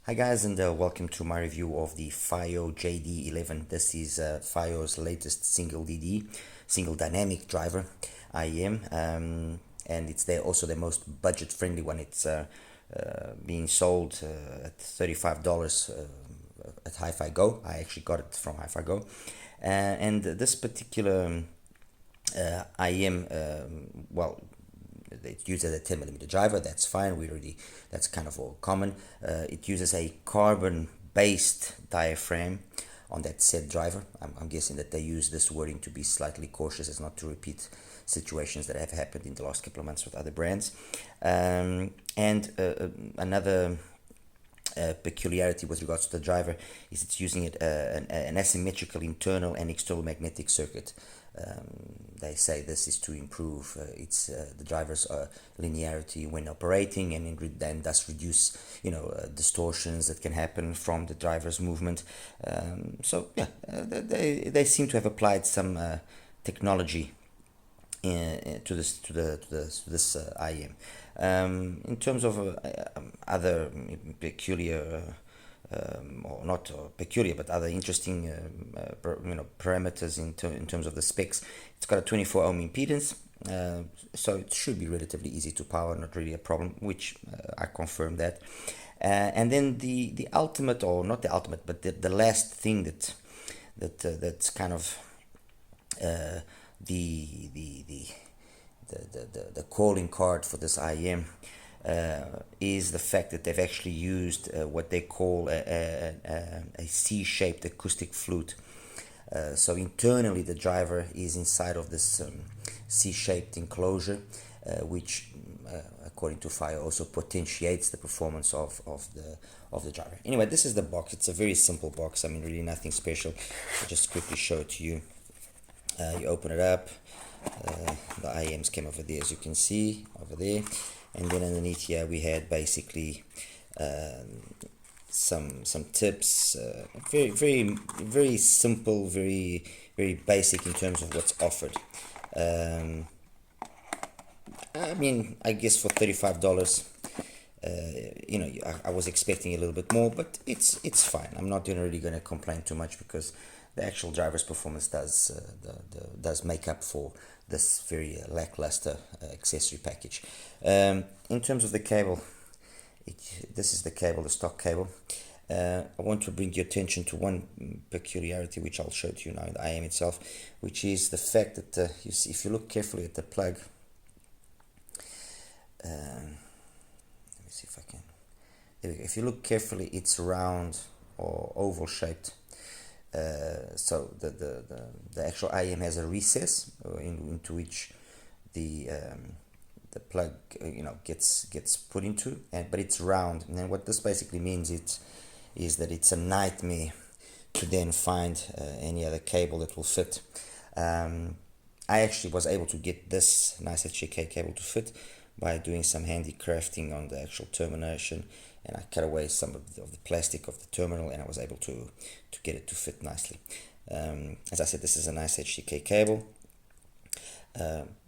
Hi guys, and welcome to my review of the Fiio JD11. This is Fio's latest single dynamic driver IEM, and it's also the most budget-friendly one. It's being sold at $35 at HiFiGo. I actually got it from HiFiGo, and this particular IEM, well, it uses a 10mm driver. That's fine. That's kind of all common. It uses a carbon-based diaphragm on that said driver. I'm guessing that they use this wording to be slightly cautious as not to repeat situations that have happened in the last couple of months with other brands. Another peculiarity with regards to the driver is it's using an asymmetrical internal and external magnetic circuit. They say this is to improve the driver's linearity when operating, and thus reduce distortions that can happen from the driver's movement. They seem to have applied some technology to this IEM. In terms of other peculiar, or not peculiar, but other interesting parameters in terms of the specs, it's got a 24 ohm impedance, so it should be relatively easy to power, not really a problem, which I confirm that. And then the ultimate, or not the ultimate, but the last thing that's kind of the calling card for this IEM is the fact that they've actually used what they call a C-shaped acoustic flute. So internally the driver is inside of this C-shaped enclosure, which according to Fiio also potentiates the performance of the driver. Anyway, this is the box. It's a very simple box. I mean, really nothing special. I'll just quickly show it to you. You open it up. The IEMs came over there, as you can see over there, and then underneath here we had basically some tips, very simple, very basic in terms of what's offered. I mean, I guess for $35, I was expecting a little bit more, but it's fine. I'm not really going to complain too much, because the actual driver's performance does make up for this very lackluster accessory package. In terms of the cable, this is the cable, the stock cable. I want to bring your attention to one peculiarity, which I'll show to you now in the IEM itself, which is the fact that if you look carefully at the plug, let me see if I can. There we go. If you look carefully, it's round or oval shaped. So the actual IEM has a recess into which the plug gets put into, but it's round. And what this basically means is that it's a nightmare to then find any other cable that will fit. I actually was able to get this nice HJK cable to fit by doing some handy crafting on the actual termination, and I cut away some of the plastic of the terminal, and I was able to get it to fit nicely. As I said, this is a nice HDK cable.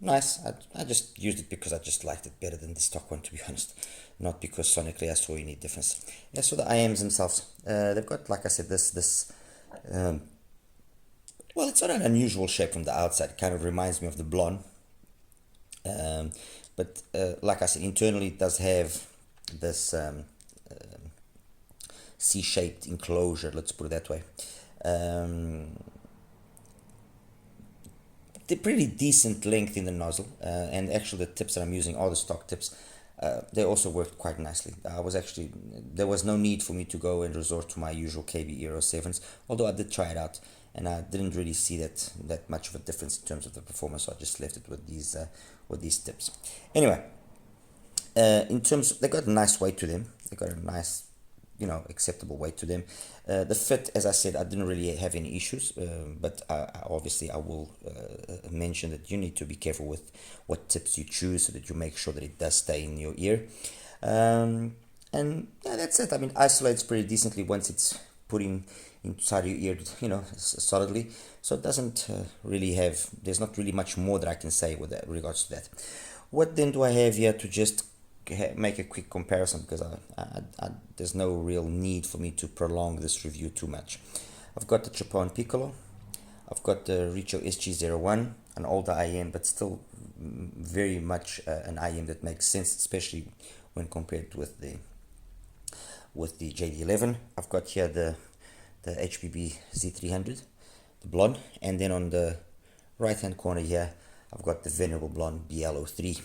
Nice. I just used it because I just liked it better than the stock one, to be honest, not because sonically I saw any difference. Yeah, so the IEMs themselves, they've got, like I said, this well, it's not an unusual shape from the outside. It kind of reminds me of the Blon, but like I said, internally it does have this C-shaped enclosure, let's put it that way. The pretty decent length in the nozzle, and actually the tips that I'm using are the stock tips. They also worked quite nicely. There was no need for me to go and resort to my usual KB Euro 7s, although I did try it out, and I didn't really see that much of a difference in terms of the performance, so I just left it with these tips. Anyway, in terms, they got a nice weight to them. They got a nice, acceptable weight to them. The fit, as I said, I didn't really have any issues, but obviously I will mention that you need to be careful with what tips you choose, so that you make sure that it does stay in your ear. And yeah, that's it. I mean, isolates pretty decently once it's put inside your ear, solidly. So it doesn't really there's not really much more that I can say with regards to that. What then do I have here to just make a quick comparison because there's no real need for me to prolong this review too much. I've got the Tripowin Piccolo, I've got the Fiio SG01, an older IM, but still very much an IM that makes sense, especially when compared with the JD11. I've got here the HBB Z300, the Blon, and then on the right hand corner here I've got the venerable Blon BL-03.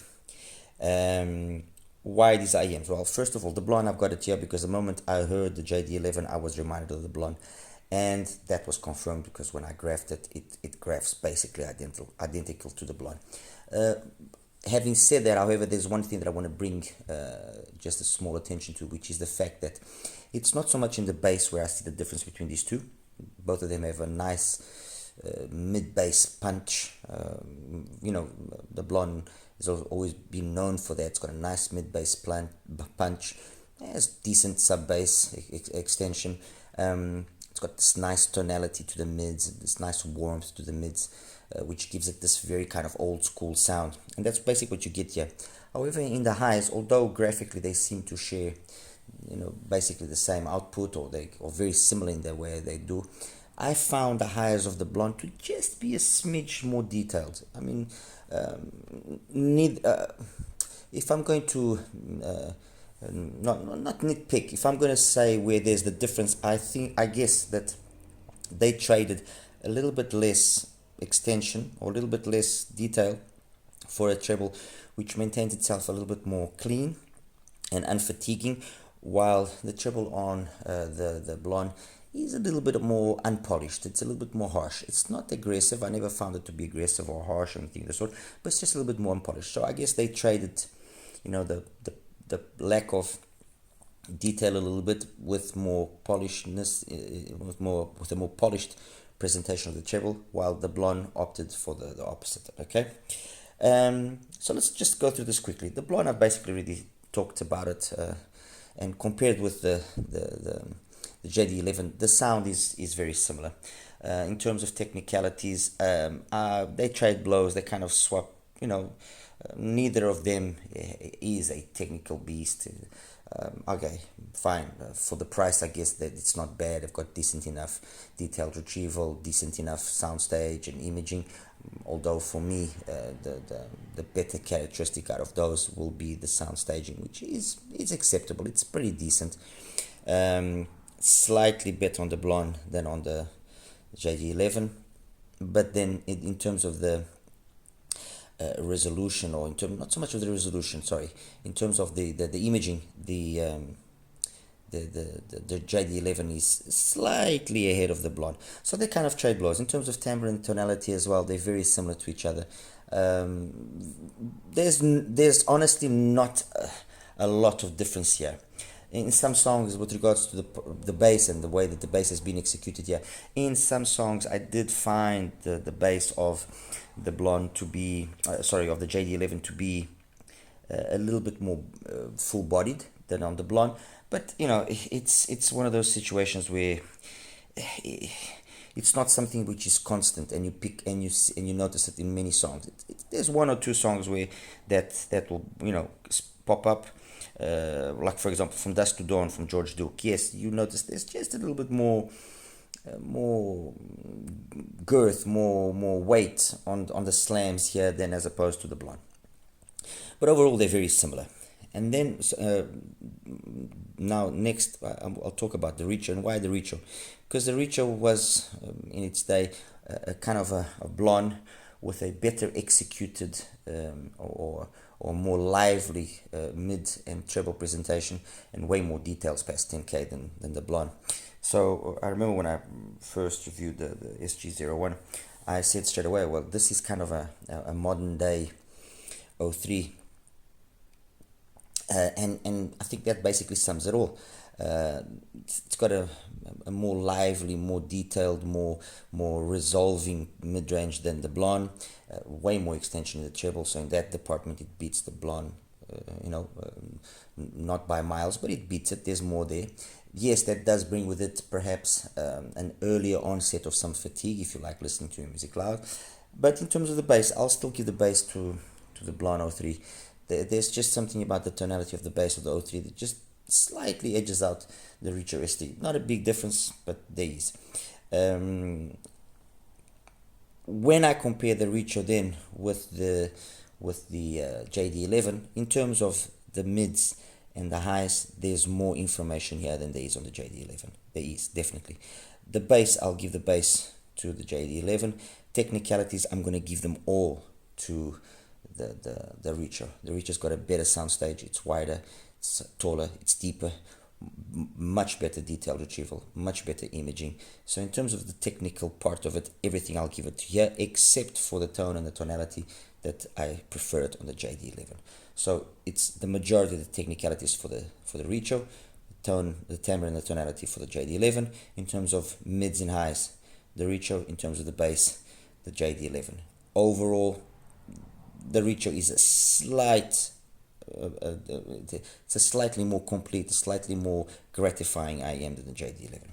Why these IMs? Well, first of all, the Blon, I've got it here because the moment I heard the JD11 I was reminded of the Blon, and that was confirmed because when I graphed it graphs basically identical to the Blon. Having said that, however, there's one thing that I want to bring just a small attention to, which is the fact that it's not so much in the bass where I see the difference between these two. Both of them have a nice mid-bass punch. The Blon has always been known for that. It's got a nice mid-bass punch. It has decent sub-bass extension. It's got this nice tonality to the mids, this nice warmth to the mids, which gives it this very kind of old school sound. And that's basically what you get here. However, in the highs, although graphically they seem to share, basically the same output, or very similar in the way they do, I found the highs of the Blon to just be a smidge more detailed. I mean, if I'm going to not nitpick, if I'm going to say where there's the difference, I guess that they traded a little bit less extension or a little bit less detail for a treble which maintains itself a little bit more clean and unfatiguing, while the treble on the Blon is a little bit more unpolished. It's a little bit more harsh. It's not aggressive. I never found it to be aggressive or harsh or anything of the sort, but it's just a little bit more unpolished. So I guess they traded, the lack of detail a little bit with more polishedness, with a more polished presentation of the treble, while the Blon opted for the opposite. Okay, so let's just go through this quickly. The Blon, I've basically already talked about it, and compared with the JD11, the sound is very similar. In terms of technicalities, they trade blows, they kind of swap, neither of them is a technical beast. Okay, fine. For the price, I guess that it's not bad. They've got decent enough detailed retrieval, decent enough soundstage and imaging. Although for me, the better characteristic out of those will be the sound staging, which is acceptable. It's pretty decent. Slightly better on the Blon than on the JD11, but then in terms of the resolution, or not so much of the resolution, sorry, in terms of the imaging, the JD11 is slightly ahead of the Blon. So they kind of trade blows. In terms of timbre and tonality as well, they're very similar to each other. There's honestly not a lot of difference here. In some songs, with regards to the bass and the way that the bass has been executed here, in some songs I did find the bass of the Blon to be, of the JD11 to be a little bit more full-bodied than on the Blon. But it's one of those situations where it's not something which is constant, and you pick and you notice it in many songs. There's one or two songs where that will pop up. Like for example, From Dusk to Dawn from George Duke. Yes, you notice there's just a little bit more girth, more weight on the slams here than as opposed to the Blon. But overall, they're very similar. And then now next, I'll talk about the Fiio. And why the Fiio? Because the Fiio was in its day a kind of a Blon with a better executed or more lively mid and treble presentation, and way more details past 10K than the Blon. So I remember when I first reviewed the SG01, I said straight away, well, this is kind of a modern day 03. And I think that basically sums it all. It's got a more lively, more detailed, more resolving mid-range than the Blon. Way more extension in the treble, so in that department it beats the Blon, not by miles, but it beats it. There's more there. Yes, that does bring with it perhaps an earlier onset of some fatigue if you like listening to your music loud. But in terms of the bass, I'll still give the bass to the Blon 03. There's just something about the tonality of the bass of the 03 that just slightly edges out the Reacher ST. Not a big difference, but there is. When I compare the Reacher then with the JD11, in terms of the mids and the highs, there's more information here than there is on the JD11. There is, definitely. The bass, I'll give the bass to the JD11. Technicalities, I'm going to give them all to the Reacher. The Reacher's got a better soundstage. It's wider, it's taller, it's deeper, much better detail retrieval, much better imaging. So in terms of the technical part of it, everything I'll give it to here, except for the tone and the tonality that I prefer it on the JD11. So it's the majority of the technicalities for the Reacher, the tone, the timbre and the tonality for the JD11. In terms of mids and highs, the Reacher. In terms of the bass, the JD11. Overall, the Reacher is a slight, it's a slightly more complete, slightly more gratifying IEM than the JD11.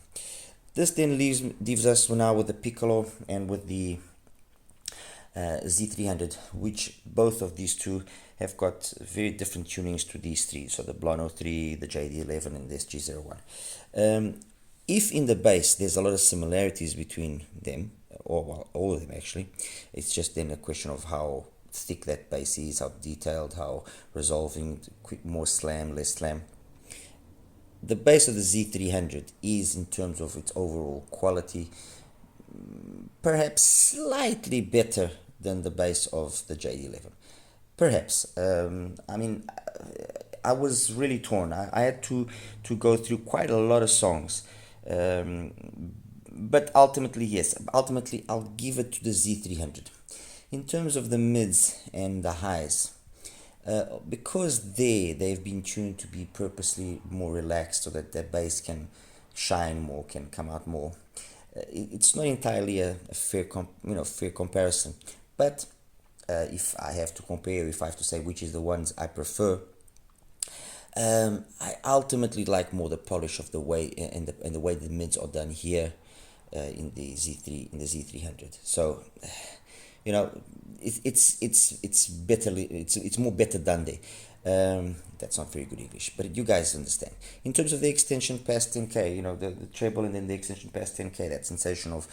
This then leaves us now with the Piccolo and with the Z300, which both of these two have got very different tunings to these three. So the Blon 03, the JD11 and the SG01. If in the bass there's a lot of similarities between them, or well, all of them actually, it's just then a question of how thick that bass is, how detailed, how resolving, quick, more slam, less slam. The bass of the Z300 is, in terms of its overall quality, perhaps slightly better than the bass of the JD11. Perhaps. I mean, I was really torn. I had to go through quite a lot of songs. But ultimately, yes, ultimately I'll give it to the Z300. In terms of the mids and the highs, because they've been tuned to be purposely more relaxed so that their bass can shine more, can come out more. It's not entirely a fair comparison, but if I have to compare, if I have to say which is the ones I prefer, I ultimately like more the polish of the way and the way the mids are done here in the Z300. So it's more better done there. That's not very good English, but you guys understand. In terms of the extension past 10k, the treble and then the extension past 10k, that sensation of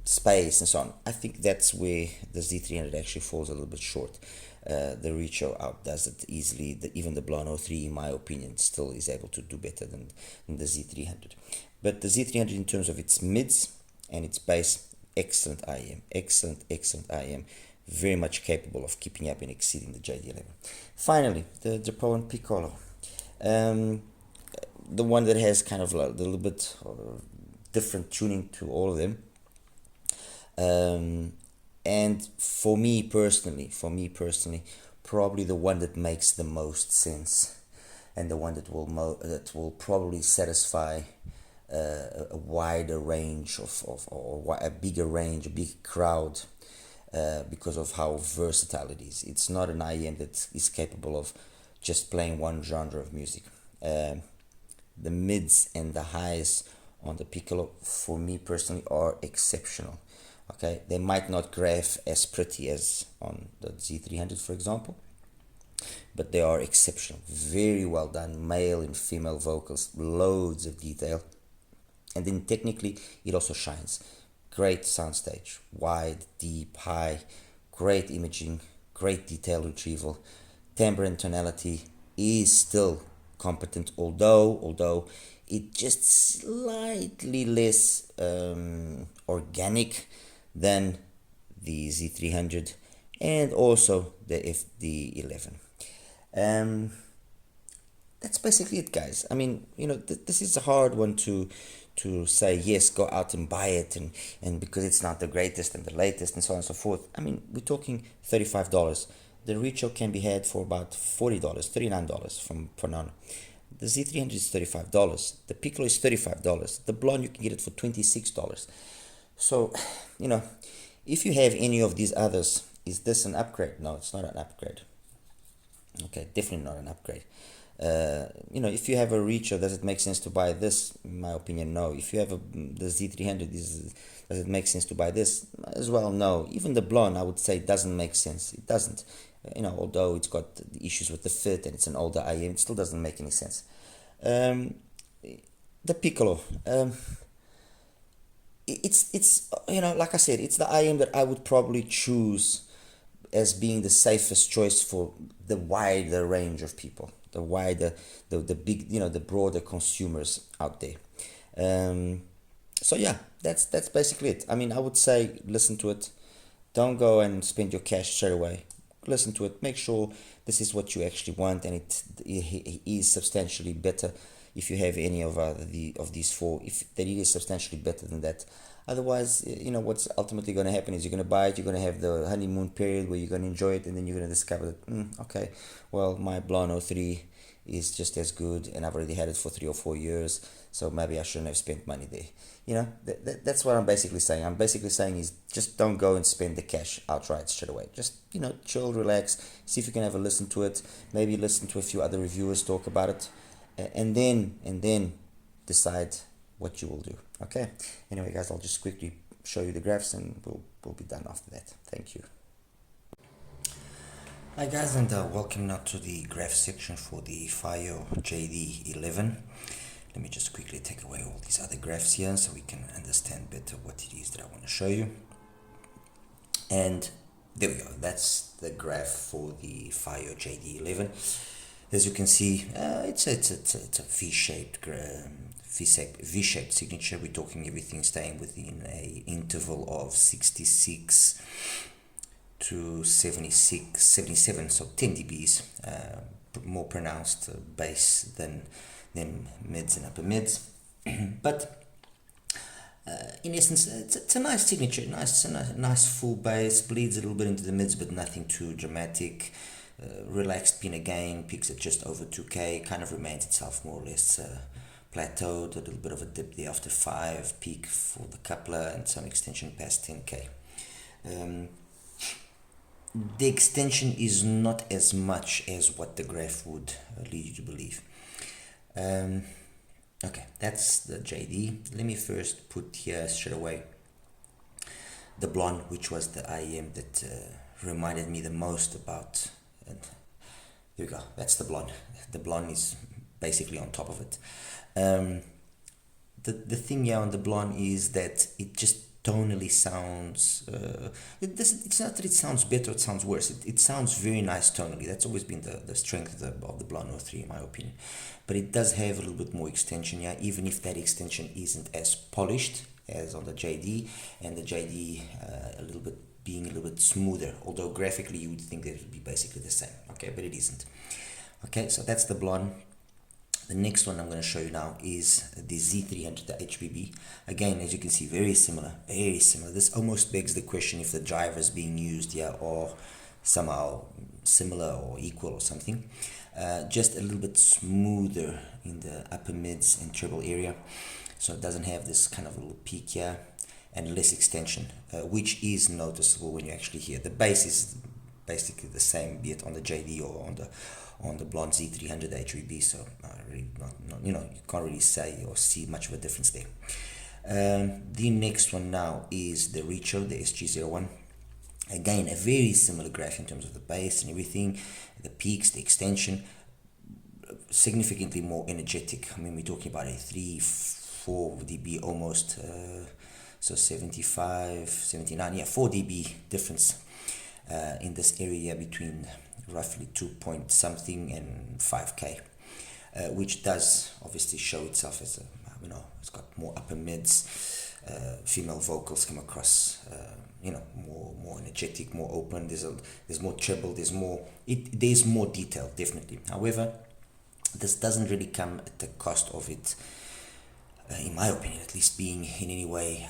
space and so on, I think that's where the Z300 actually falls a little bit short. The Reacher outdoes it easily. Even the Blon 03, in my opinion, still is able to do better than the Z300. But the Z300, in terms of its mids and its bass, excellent IEM, excellent IEM, very much capable of keeping up and exceeding the JD11. Finally, the Tripowin Piccolo, the one that has kind of a little bit different tuning to all of them. And for me personally, probably the one that makes the most sense, and the one that will probably satisfy a wider range or a bigger range, a big crowd, because of how versatile it is. It's not an IEM that is capable of just playing one genre of music. The mids and the highs on the Piccolo, for me personally, are exceptional. Okay, they might not graph as pretty as on the Z300, for example, but they are exceptional. Very well done, male and female vocals, loads of detail, and then technically it also shines. Great soundstage, wide, deep, high, great imaging, great detail retrieval. Timbre and tonality is still competent, although it just slightly less organic than the Z300 and also the FD11. That's basically it, guys. I mean, this is a hard one to say, yes, go out and buy it, and because it's not the greatest and the latest and so on and so forth. I mean, we're talking $35. The Reacher can be had for about $40, $39 from Nano. The Z300 is $35. The Piccolo is $35. The Blon, you can get it for $26. So, if you have any of these others, is this an upgrade? No, it's not an upgrade. Okay, definitely not an upgrade. If you have a reacher, does it make sense to buy this? In my opinion, no. If you have the Z300, does it make sense to buy this? As well, no. Even the Blon, I would say, doesn't make sense. It doesn't. Although it's got the issues with the fit and it's an older IM, it still doesn't make any sense. The Piccolo, it's like I said, it's the IM that I would probably choose as being the safest choice for the wider range of people, the big, the broader consumers out there. So yeah, that's basically it. I mean, I would say listen to it. Don't go and spend your cash straight away. Listen to it. Make sure this is what you actually want, and it is substantially better. If you have any of these four, if that it is substantially better than that. Otherwise, what's ultimately going to happen is you're going to buy it, you're going to have the honeymoon period where you're going to enjoy it, and then you're going to discover that, okay, well, my Blon 03 is just as good, and I've already had it for 3 or 4 years, so maybe I shouldn't have spent money there. That's what I'm basically saying. I'm basically saying is just don't go and spend the cash outright straight away. Just, chill, relax, see if you can have a listen to it, maybe listen to a few other reviewers talk about it, and then decide what you will do. Okay, anyway guys, I'll just quickly show you the graphs and we'll be done after that. Thank you. Hi guys, and welcome now to the graph section for the Fiio JD11. Let me just quickly take away all these other graphs here so we can understand better what it is that I want to show you. And there we go, that's the graph for the Fiio JD11. As you can see, it's a V-shaped V-shaped signature. We're talking everything staying within a interval of 66 to 76, 77, so 10 dBs, more pronounced bass than mids and upper mids. But in essence, it's a nice signature, nice full bass, bleeds a little bit into the mids, but nothing too dramatic. Relaxed pin again, peaks at just over 2K, kind of remains itself more or less plateaued, a little bit of a dip there after 5, peak for the coupler, and some extension past 10K. The extension is not as much as what the graph would lead you to believe. Okay, that's the JD. Let me first put here straight away the Blon, which was the IEM that reminded me the most about. And here we go, that's the Blon. The Blon is basically on top of it. The thing here on the Blon is that it just tonally sounds, it's not that it sounds better, it sounds worse. It sounds very nice tonally. That's always been the strength of the Blon 03 in my opinion. But it does have a little bit more extension here, even if that extension isn't as polished as on the JD, and the JD being a little bit smoother, although graphically you would think that it would be basically the same, okay, but it isn't. Okay, so that's the Blon. The next one I'm going to show you now is the Z300, the HBB. Again, as you can see, very similar, very similar. This almost begs the question if the drivers being used here are somehow similar or equal or something. Just a little bit smoother in the upper mids and treble area, so it doesn't have this kind of little peak here, and less extension, which is noticeable when you actually hear. The bass is basically the same, be it on the JD or on the Blon Z300 HBB, so really not, you can't really say or see much of a difference there. The next one now is the Reacher, the SG01. Again, a very similar graph in terms of the bass and everything, the peaks, the extension, significantly more energetic. I mean, we're talking about a 3-4 dB almost, so 75, 79, 4 dB difference in this area between roughly 2 point something and 5K, which does obviously show itself as it's got more upper mids, female vocals come across, more energetic, more open. There's more treble, there's more detail, definitely. However, this doesn't really come at the cost of it, in my opinion, at least being in any way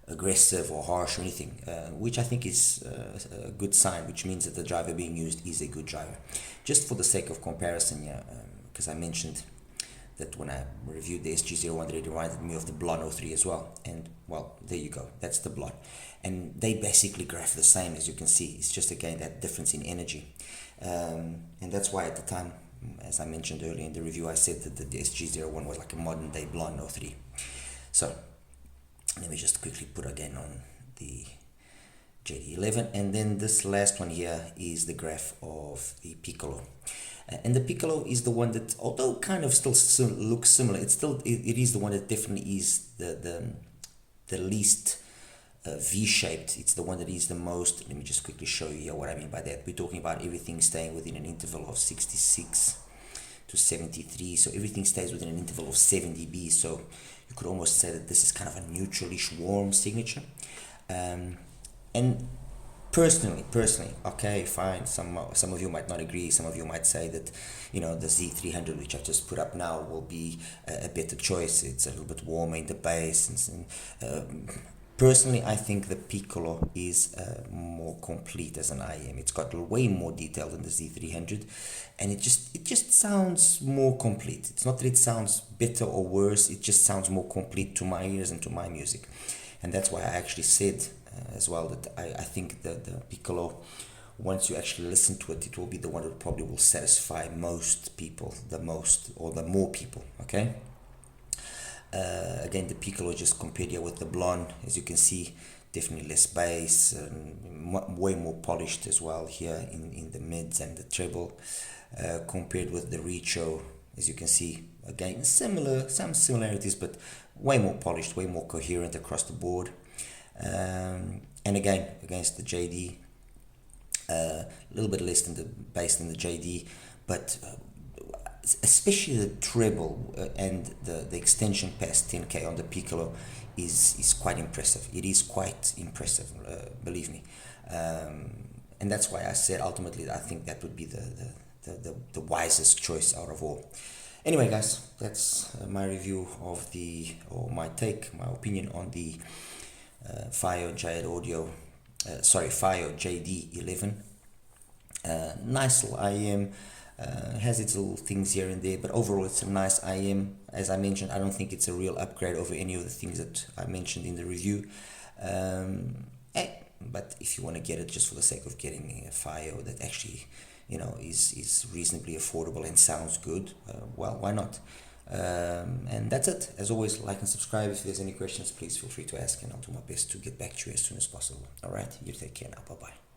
aggressive or harsh or anything, which I think is a good sign, which means that the driver being used is a good driver. Just for the sake of comparison, because I mentioned that when I reviewed the SG01, it reminded me of the Blon 03 as well, and well, there you go, that's the Blon, and they basically graph the same, as you can see. It's just again that difference in energy, and that's why at the time As I mentioned earlier in the review, I said that the SG01 was like a modern day Blon 03. So let me just quickly put again on the JD11, and then this last one here is the graph of the Piccolo. And the Piccolo is the one that, although kind of still looks similar, it is the one that definitely is the least V-shaped. It's the one that is the most. Let me just quickly show you here what I mean by that. We're talking about everything staying within an interval of 66 to 73, so everything stays within an interval of 7 dB. So you could almost say that this is kind of a neutralish warm signature. And personally, okay, fine, some of you might not agree. Some of you might say that, you know, the Z300, which I've just put up now, will be a better choice. It's a little bit warmer in the bass, and personally, I think the Piccolo is more complete as an IM. It's got way more detail than the Z300, and it just sounds more complete. It's not that it sounds better or worse, it just sounds more complete to my ears and to my music. And that's why I actually said as well that I think that the Piccolo, once you actually listen to it, it will be the one that probably will satisfy most people the most, or the more people, okay? Again, the Piccolo just compared here with the Blon, as you can see, definitely less bass, way more polished as well here in the mids and the treble, compared with the Richo, as you can see, again, some similarities, but way more polished, way more coherent across the board. And again, against the JD, a little bit less than the bass than the JD, but especially the treble and the extension past 10K on the Piccolo is quite impressive. It is quite impressive, believe me. And that's why I said ultimately I think that would be the wisest choice out of all. Anyway, guys, that's my review of my opinion on the Fiio JD11. Nice little IM. Has its little things here and there, but overall it's a nice IM. As I mentioned, I don't think it's a real upgrade over any of the things that I mentioned in the review. But if you want to get it just for the sake of getting a Fiio that actually, you know, is reasonably affordable and sounds good, well, why not? And that's it. As always, like and subscribe. If there's any questions, please feel free to ask, and I'll do my best to get back to you as soon as possible. All right, you take care now. Bye bye.